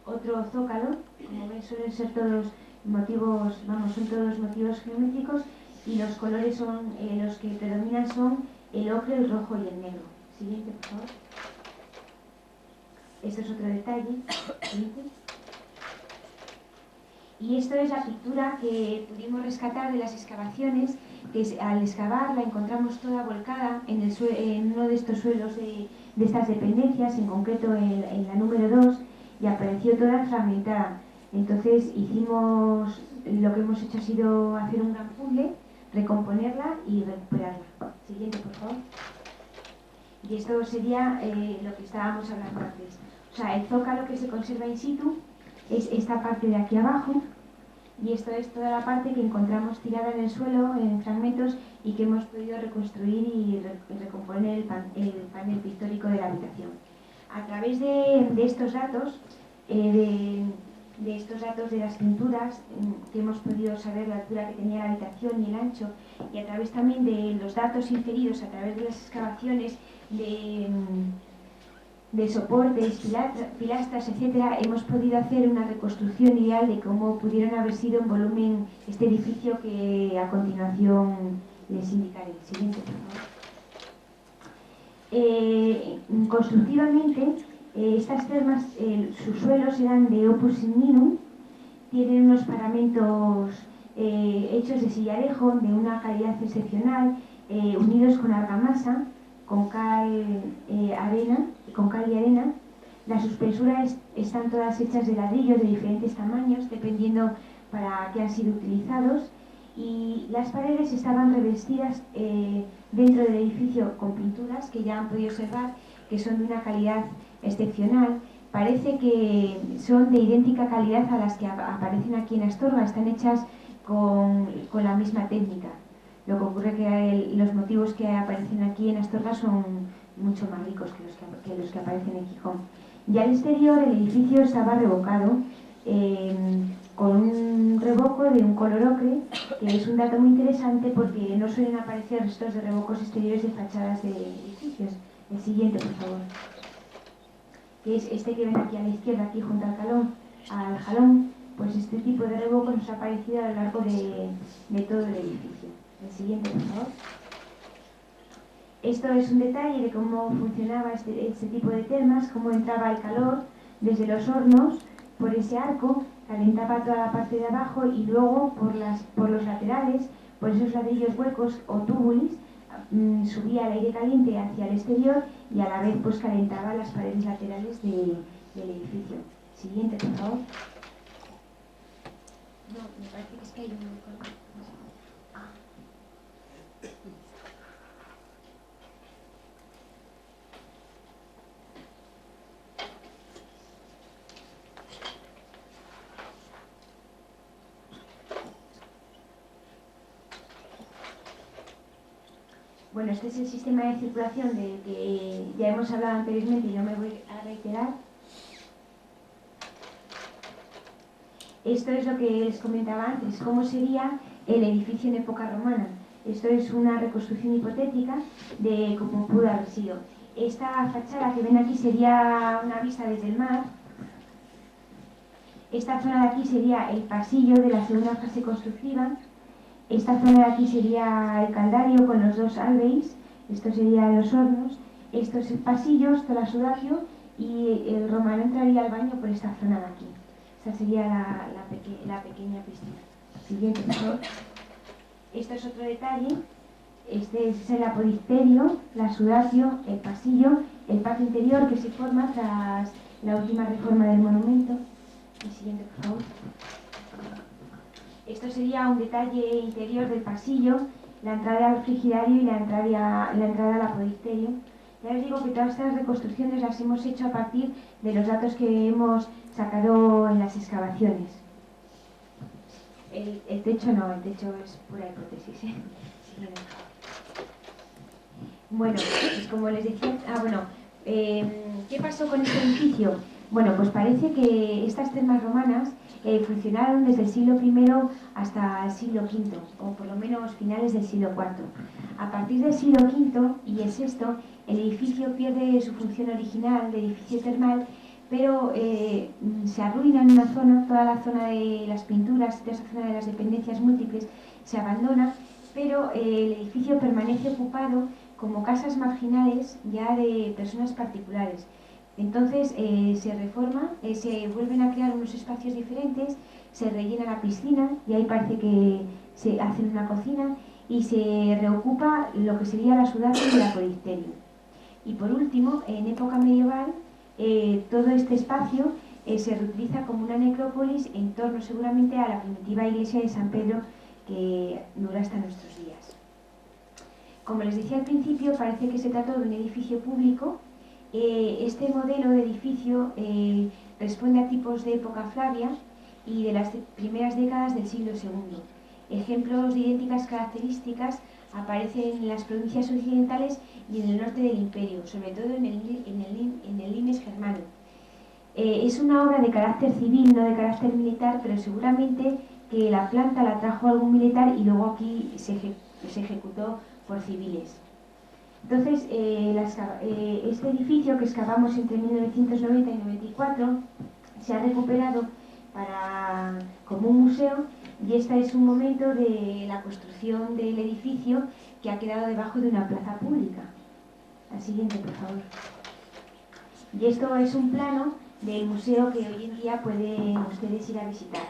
Otro zócalo. Como ven, suelen ser todos motivos, son todos motivos geométricos, y los colores son, los que predominan son el ocre, el rojo y el negro. Siguiente, por favor. Esto es otro detalle. Siguiente. Y esto es la pintura que pudimos rescatar de las excavaciones, que al excavar la encontramos toda volcada en uno de estos suelos de estas dependencias, en concreto en la número 2, y apareció toda fragmentada. Entonces lo que hemos hecho ha sido hacer un gran puzzle, recomponerla y recuperarla. Siguiente, por favor. Y esto sería lo que estábamos hablando antes. O sea, el zócalo que se conserva in situ es esta parte de aquí abajo, y esto es toda la parte que encontramos tirada en el suelo, en fragmentos, y que hemos podido reconstruir y recomponer el panel pictórico de la habitación. A través de estos datos, de estos datos de las pinturas, que hemos podido saber la altura que tenía la habitación y el ancho, y a través también de los datos inferidos a través de las excavaciones de soportes, pilastras, etcétera, hemos podido hacer una reconstrucción ideal de cómo pudieron haber sido en volumen este edificio que a continuación les indicaré. Siguiente, por favor. Constructivamente, estas termas, sus suelos eran de opus igninum, tienen unos paramentos hechos de sillarejo de una calidad excepcional, unidos con argamasa, con cal y arena. Las suspensuras están todas hechas de ladrillos de diferentes tamaños, dependiendo para qué han sido utilizados, y las paredes estaban revestidas dentro del edificio con pinturas que ya han podido observar que son de una calidad excepcional. Parece que son de idéntica calidad a las que aparecen aquí en Astorga, están hechas con la misma técnica. Lo que ocurre es que los motivos que aparecen aquí en Astorga son mucho más ricos que los que aparecen en Gijón. Ya al exterior el edificio estaba revocado con un revoco de un color ocre, que es un dato muy interesante porque no suelen aparecer restos de revocos exteriores de fachadas de edificios. El siguiente, por favor. Que es este que ven aquí a la izquierda, aquí junto al jalón, pues este tipo de revocos nos ha aparecido a lo largo de todo el edificio. El siguiente, por favor. Esto es un detalle de cómo funcionaba este tipo de termas, cómo entraba el calor desde los hornos por ese arco, calentaba toda la parte de abajo, y luego por los laterales, por esos ladrillos huecos o túbulis, subía el aire caliente hacia el exterior y a la vez pues calentaba las paredes laterales del edificio. Siguiente, por favor. No, me parece que es que hay un... Bueno, este es el sistema de circulación del que ya hemos hablado anteriormente y no me voy a reiterar. Esto es lo que les comentaba antes, cómo sería el edificio en época romana. Esto es una reconstrucción hipotética de cómo pudo haber sido. Esta fachada que ven aquí sería una vista desde el mar. Esta zona de aquí sería el pasillo de la segunda fase constructiva. Esta zona de aquí sería el caldario con los dos alveis. Esto serían los hornos. Esto es el pasillo, esto la sudario y el romano entraría al baño por esta zona de aquí. Esta sería la pequeña piscina. Siguiente, por favor. Esto es otro detalle. Este es el apodicterio, la sudario, el pasillo, el patio interior que se forma tras la última reforma del monumento. El siguiente, por favor. Esto sería un detalle interior del pasillo, la entrada al frigidario y la entrada al apodicterio. Ya os digo que todas estas reconstrucciones las hemos hecho a partir de los datos que hemos sacado en las excavaciones. El techo no, el techo es pura hipótesis, ¿eh? Siguiente. Bueno, pues como les decía, ¿qué pasó con este edificio? Bueno, pues parece que estas termas romanas funcionaron desde el siglo I hasta el siglo V, o por lo menos finales del siglo IV. A partir del siglo V y el VI, el edificio pierde su función original de edificio termal, pero se arruina en una zona, toda la zona de las pinturas, toda esa zona de las dependencias múltiples se abandona, pero el edificio permanece ocupado como casas marginales ya de personas particulares. Entonces se reforma, se vuelven a crear unos espacios diferentes, se rellena la piscina y ahí parece que se hace una cocina y se reocupa lo que sería la sudario y el apodicterio. Y por último, en época medieval, todo este espacio se reutiliza como una necrópolis en torno seguramente a la primitiva iglesia de San Pedro que dura hasta nuestros días. Como les decía al principio, parece que se trató de un edificio público. Este modelo de edificio responde a tipos de época Flavia y de las primeras décadas del siglo II. Ejemplos de idénticas características aparecen en las provincias occidentales y en el norte del imperio, sobre todo en el limes germano. Es una obra de carácter civil, no de carácter militar, pero seguramente que la planta la trajo algún militar y luego aquí se ejecutó por civiles. Entonces, este edificio que excavamos entre 1990 y 94 se ha recuperado como un museo y este es un momento de la construcción del edificio que ha quedado debajo de una plaza pública. La siguiente, por favor. Y esto es un plano del museo que hoy en día pueden ustedes ir a visitar.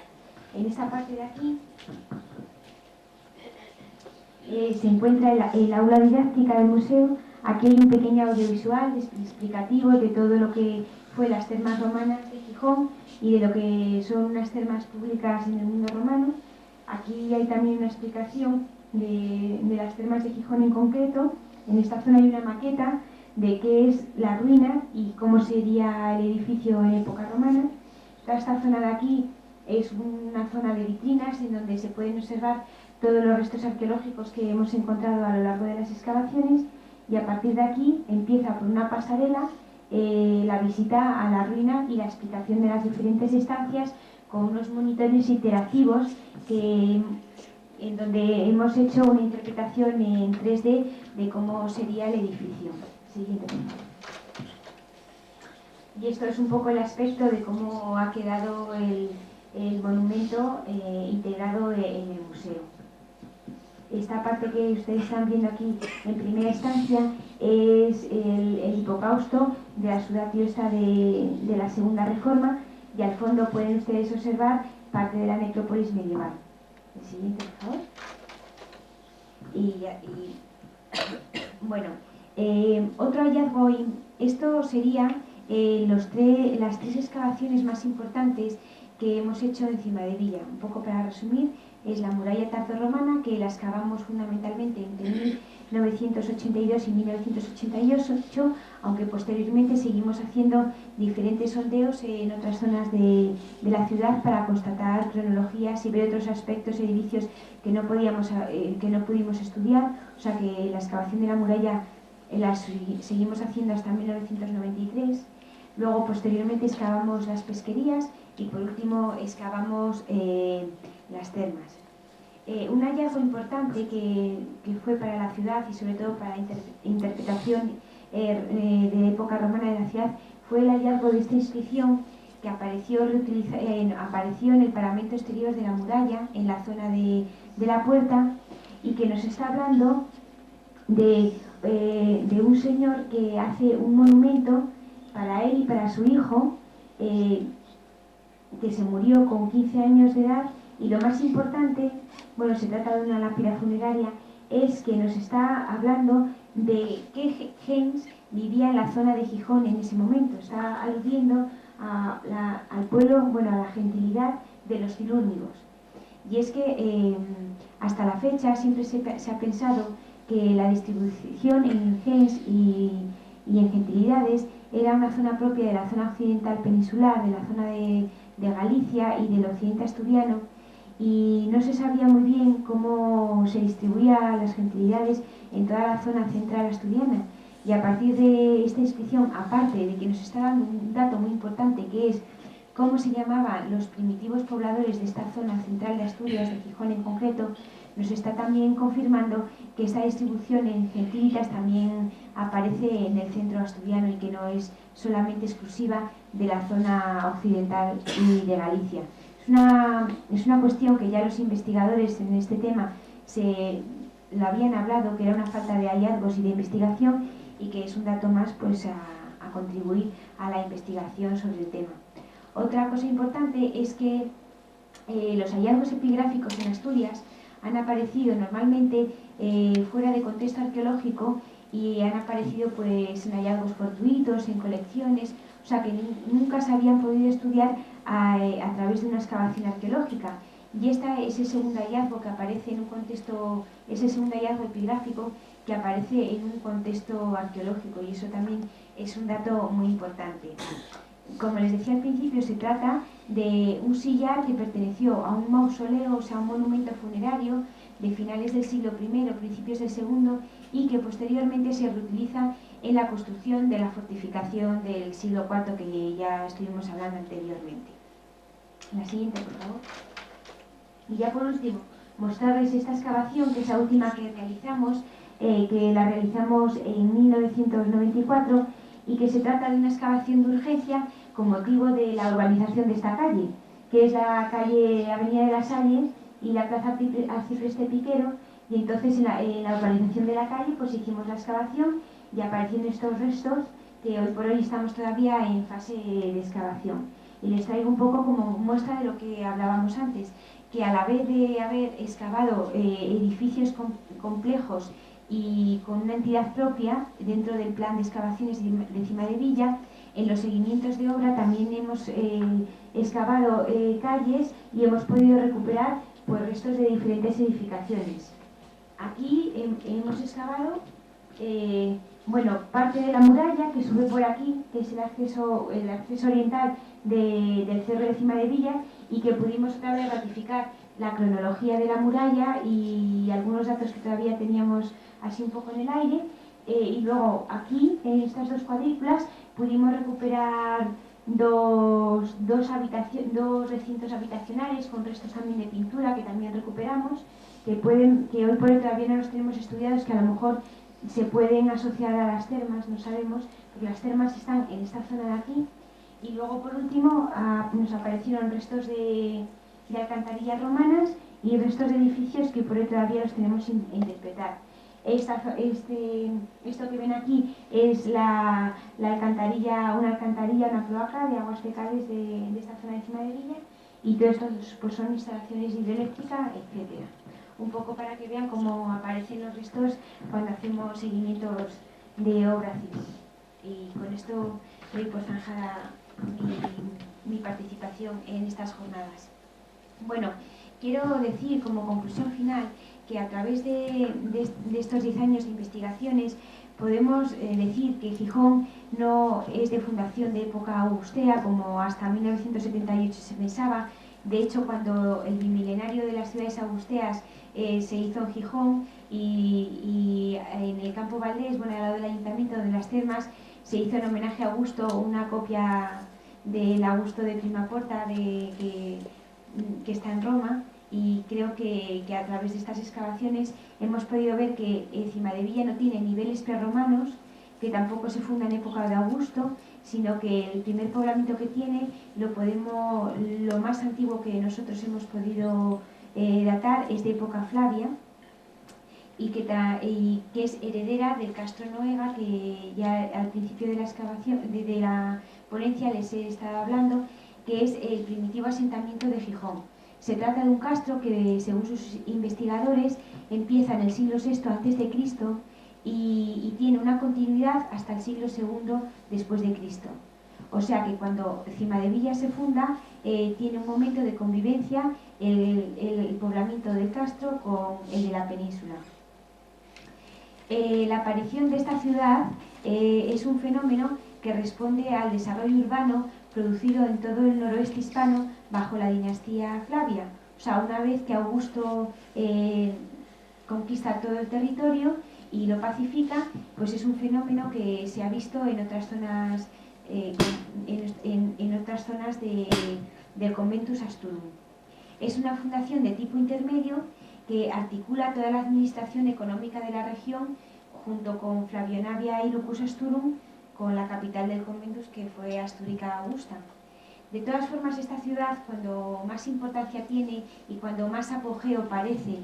En esta parte de aquí se encuentra el aula didáctica del museo. Aquí hay un pequeño audiovisual explicativo de todo lo que fue las termas romanas de Gijón y de lo que son unas termas públicas en el mundo romano. Aquí hay también una explicación de las termas de Gijón en concreto. En esta zona hay una maqueta de qué es la ruina y cómo sería el edificio en época romana. Toda esta zona de aquí es una zona de vitrinas en donde se pueden observar todos los restos arqueológicos que hemos encontrado a lo largo de las excavaciones y a partir de aquí empieza por una pasarela la visita a la ruina y la explicación de las diferentes estancias con unos monitores iterativos en donde hemos hecho una interpretación en 3D de cómo sería el edificio. Siguiente. Y esto es un poco el aspecto de cómo ha quedado el monumento integrado en el museo. Esta parte que ustedes están viendo aquí en primera instancia es el hipocausto de la sudatio esta de la segunda reforma y al fondo pueden ustedes observar parte de la necrópolis medieval. El siguiente, por favor. Bueno, otro hallazgo, esto sería las tres excavaciones más importantes que hemos hecho en Cimadevilla. Un poco para resumir, es la muralla tardorromana, que la excavamos fundamentalmente entre 1982 y 1988, aunque posteriormente seguimos haciendo diferentes sondeos en otras zonas de la ciudad para constatar cronologías y ver otros aspectos, edificios que no pudimos estudiar. O sea que la excavación de la muralla la seguimos haciendo hasta 1993. Luego, posteriormente, excavamos las pesquerías y, por último, excavamos las termas. Un hallazgo importante que fue para la ciudad y, sobre todo, para la interpretación de época romana de la ciudad fue el hallazgo de esta inscripción que apareció en el paramento exterior de la muralla, en la zona de la puerta, y que nos está hablando de un señor que hace un monumento para él y para su hijo, que se murió con 15 años de edad, y lo más importante, bueno, se trata de una lápida funeraria, es que nos está hablando de qué gens vivía en la zona de Gijón en ese momento. Está aludiendo al pueblo, bueno, a la gentilidad de los cilúrmigos. Y es que hasta la fecha siempre se ha pensado que la distribución en gens y en gentilidades era una zona propia de la zona occidental peninsular, de la zona de Galicia y del occidente asturiano, y no se sabía muy bien cómo se distribuían las gentilidades en toda la zona central asturiana. Y a partir de esta inscripción, aparte de que nos está dando un dato muy importante, que es cómo se llamaban los primitivos pobladores de esta zona central de Asturias, de Gijón en concreto, nos está también confirmando que esta distribución en gentilitas también aparece en el centro asturiano y que no es solamente exclusiva de la zona occidental y de Galicia. Es una cuestión que ya los investigadores en este tema lo habían hablado, que era una falta de hallazgos y de investigación, y que es un dato más pues a contribuir a la investigación sobre el tema. Otra cosa importante es que los hallazgos epigráficos en Asturias han aparecido normalmente fuera de contexto arqueológico, y han aparecido pues en hallazgos fortuitos, en colecciones, o sea que nunca se habían podido estudiar a través de una excavación arqueológica. Y este es el segundo hallazgo que aparece en un contexto, es el segundo hallazgo epigráfico que aparece en un contexto arqueológico, y eso también es un dato muy importante. Como les decía al principio, se trata de un sillar que perteneció a un mausoleo, o sea, un monumento funerario de finales del siglo I, principios del segundo, y que posteriormente se reutiliza en la construcción de la fortificación del siglo IV que ya estuvimos hablando anteriormente. La siguiente, por favor. Y ya por último, mostrarles esta excavación, que es la última que realizamos, que la realizamos en 1994, y que se trata de una excavación de urgencia con motivo de la urbanización de esta calle, que es la calle Avenida de las Salles y la Plaza Arcipreste Piquero. Y entonces en la urbanización de la calle pues hicimos la excavación y aparecieron estos restos que hoy por hoy estamos todavía en fase de excavación. Y les traigo un poco como muestra de lo que hablábamos antes, que a la vez de haber excavado edificios complejos y con una entidad propia dentro del plan de excavaciones de Cimadevilla, en los seguimientos de obra también hemos excavado calles y hemos podido recuperar pues, restos de diferentes edificaciones. Aquí hemos excavado bueno, parte de la muralla que sube por aquí, que es el acceso oriental del cerro de Cimadevilla, y que pudimos otra vez ratificar la cronología de la muralla y algunos datos que todavía teníamos así un poco en el aire. Y luego aquí, en estas dos cuadrículas, pudimos recuperar dos recintos habitacionales con restos también de pintura que también recuperamos, que hoy por hoy todavía no los tenemos estudiados, que a lo mejor se pueden asociar a las termas, no sabemos, porque las termas están en esta zona de aquí. Y luego, por último, nos aparecieron restos de alcantarillas romanas y restos de edificios que por hoy todavía los tenemos sin interpretar. Esto que ven aquí es una alcantarilla, una cloaca de aguas fecales de esta zona de Cimadevilla, y todo esto pues, son instalaciones de hidroeléctrica, etc. Un poco para que vean cómo aparecen los restos cuando hacemos seguimientos de obra civil. Y con esto doy por zanjada mi participación en estas jornadas. Bueno, quiero decir como conclusión final que a través de estos 10 años de investigaciones podemos decir que Gijón no es de fundación de época augustea como hasta 1978 se pensaba. De hecho, cuando el bimilenario de las ciudades augusteas se hizo en Gijón y en el Campo Valdés, bueno, al lado del Ayuntamiento de las Termas, se hizo en homenaje a Augusto una copia del Augusto de Primaporta que está en Roma, y creo que a través de estas excavaciones hemos podido ver que Cimadevilla no tiene niveles prerromanos, que tampoco se funda en época de Augusto, sino que el primer poblamiento que tiene lo más antiguo que nosotros hemos podido datar es de época Flavia, y que es heredera del Castro Noega, que ya al principio de la excavación, de la ponencia les he estado hablando, que es el primitivo asentamiento de Gijón. Se trata de un castro que, según sus investigadores, empieza en el siglo VI a.C. y tiene una continuidad hasta el siglo II después de Cristo. O sea que cuando Cimadevilla se funda, tiene un momento de convivencia el poblamiento del castro con el de la península. La aparición de esta ciudad es un fenómeno que responde al desarrollo urbano producido en todo el noroeste hispano bajo la dinastía Flavia. O sea, una vez que Augusto conquista todo el territorio y lo pacifica, pues es un fenómeno que se ha visto en otras zonas, en otras zonas del Conventus Asturum. Es una fundación de tipo intermedio que articula toda la administración económica de la región junto con Flavionavia y Lucus Asturum, con la capital del Conventus, que fue Asturica Augusta. De todas formas, esta ciudad, cuando más importancia tiene y cuando más apogeo parece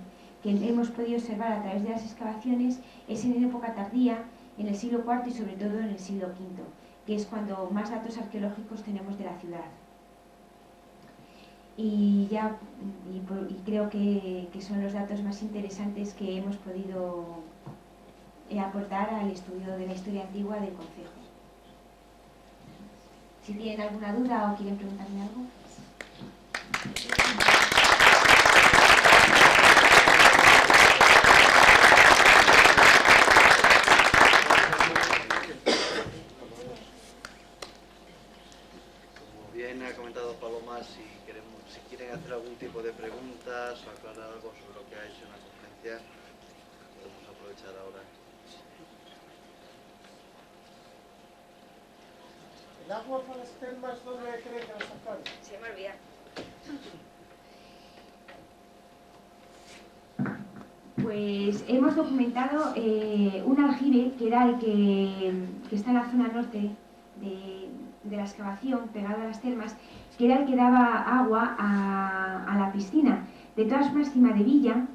que hemos podido observar a través de las excavaciones, es en época tardía, en el siglo IV y sobre todo en el siglo V, que es cuando más datos arqueológicos tenemos de la ciudad. Y creo que son los datos más interesantes que hemos podido aportar al estudio de la historia antigua del concejo. Si tienen alguna duda o quieren preguntarme algo. Como bien ha comentado Paloma, si quieren hacer algún tipo de preguntas o aclarar algo sobre lo que ha hecho en la conferencia, podemos aprovechar ahora. ¿El agua para las termas dónde cree que la sacaron? Se me olvida. Pues hemos documentado un aljibe que era el que está en la zona norte de la excavación, pegado a las termas, que era el que daba agua a la piscina. De todas formas, Cimadevilla,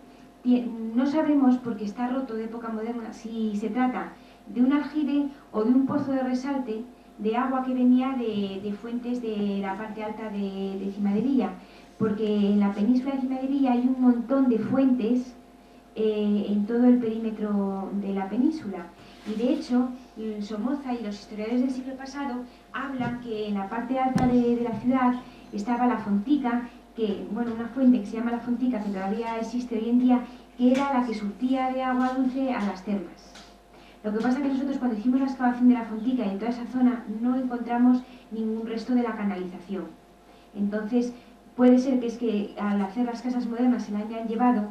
no sabemos, porque está roto de época moderna, si se trata de un aljibe o de un pozo de resalte de agua que venía de fuentes de la parte alta de Cimadevilla, porque en la península de Cimadevilla hay un montón de fuentes en todo el perímetro de la península. Y de hecho, Somoza y los historiadores del siglo pasado hablan que en la parte alta de la ciudad estaba la Fontica, una fuente que se llama la Fontica, que todavía existe hoy en día, que era la que surtía de agua dulce a las termas. Lo que pasa es que nosotros, cuando hicimos la excavación de la Fontica y en toda esa zona, no encontramos ningún resto de la canalización. Entonces, puede ser que es que al hacer las casas modernas se la hayan llevado,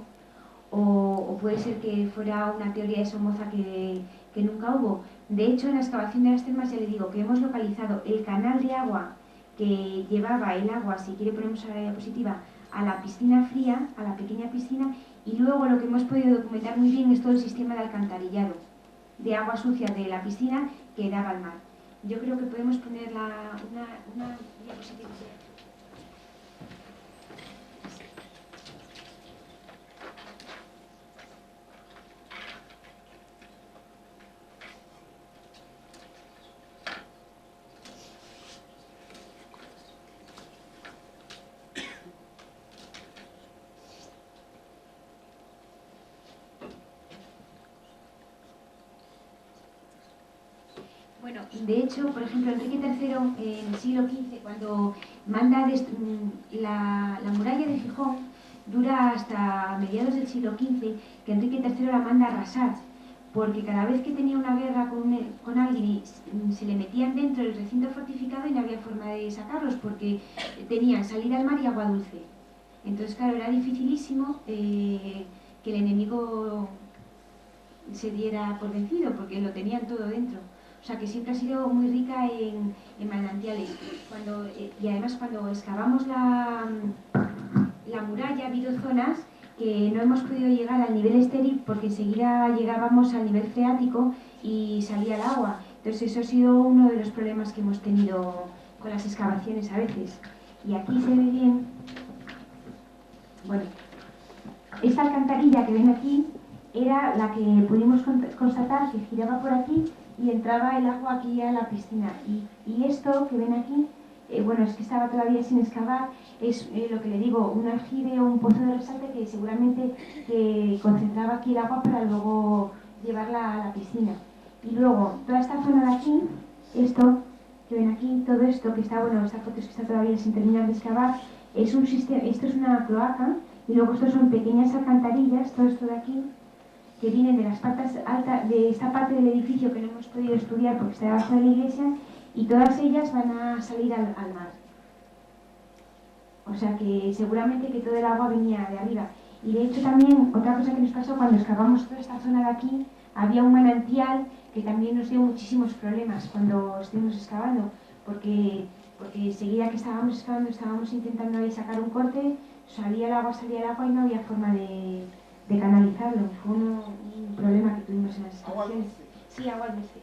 o puede ser que fuera una teoría de Somoza que nunca hubo. De hecho, en la excavación de las termas, ya le digo, que hemos localizado el canal de agua que llevaba el agua, si quiere ponemos a la diapositiva, a la piscina fría, a la pequeña piscina, y luego lo que hemos podido documentar muy bien es todo el sistema de alcantarillado de agua sucia de la piscina que daba al mar. Yo creo que podemos poner una diapositiva. Bueno, de hecho, por ejemplo, Enrique III en el siglo XV, cuando la muralla de Gijón dura hasta mediados del siglo XV, que Enrique III la manda a arrasar, porque cada vez que tenía una guerra con alguien y se le metían dentro del recinto fortificado y no había forma de sacarlos, porque tenían salida al mar y agua dulce. Entonces, claro, era dificilísimo que el enemigo se diera por vencido, porque lo tenían todo dentro. O sea que siempre ha sido muy rica en manantiales. Y además cuando excavamos la muralla ha habido zonas que no hemos podido llegar al nivel estéril porque enseguida llegábamos al nivel freático y salía el agua. Entonces eso ha sido uno de los problemas que hemos tenido con las excavaciones a veces. Y aquí se ve bien, bueno, esta alcantarilla que ven aquí era la que pudimos constatar que giraba por aquí y entraba el agua aquí a la piscina. Y esto que ven aquí, bueno, es que estaba todavía sin excavar, es lo que le digo, un aljibe o un pozo de resalte que seguramente concentraba aquí el agua para luego llevarla a la piscina. Y luego, toda esta zona de aquí, esto que ven aquí, todo esto que está, bueno, esta foto es que está todavía sin terminar de excavar, es un sistema, esto es una cloaca y luego estos son pequeñas alcantarillas, todo esto de aquí, que vienen de las partes altas, de esta parte del edificio que no hemos podido estudiar porque está debajo de la iglesia, y todas ellas van a salir al mar. O sea que seguramente que todo el agua venía de arriba. Y de hecho también, otra cosa que nos pasó cuando excavamos toda esta zona de aquí, había un manantial que también nos dio muchísimos problemas cuando estuvimos excavando, porque enseguida que estábamos excavando estábamos intentando ahí sacar un corte, salía el agua y no había forma de canalizarlo. Fue un problema que tuvimos en las excavaciones. Sí, agua dulce.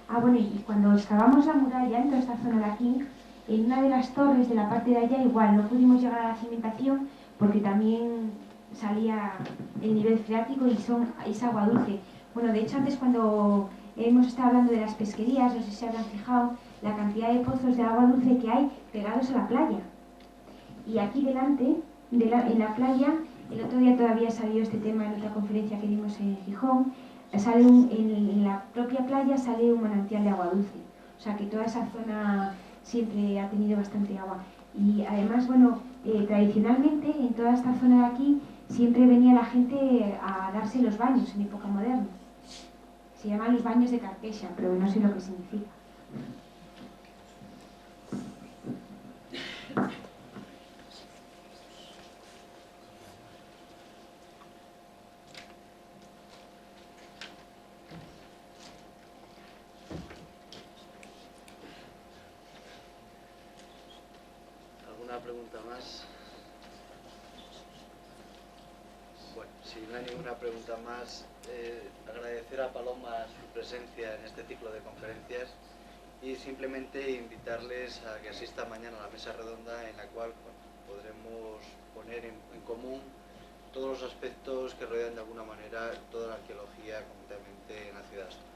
Bueno, y cuando excavamos la muralla en toda esta zona de aquí, en una de las torres de la parte de allá igual no pudimos llegar a la cimentación porque también salía el nivel freático y es agua dulce. Bueno, de hecho antes cuando hemos estado hablando de las pesquerías, no sé si se habrán fijado la cantidad de pozos de agua dulce que hay pegados a la playa. Y aquí delante, en la playa, el otro día todavía salió este tema en otra conferencia que dimos en Gijón, en la propia playa sale un manantial de agua dulce. O sea que toda esa zona siempre ha tenido bastante agua. Y además, bueno, tradicionalmente en toda esta zona de aquí siempre venía la gente a darse los baños en época moderna. Se llaman los baños de Carqueja, pero no sé lo que significa. ¿Alguna pregunta más? Bueno, si no hay ninguna pregunta más, agradecer a Paloma su presencia en este ciclo de conferencias y simplemente invitarles a que asistan mañana a la mesa redonda en la cual podremos poner en común todos los aspectos que rodean de alguna manera toda la arqueología concretamente en la ciudad de Asturias.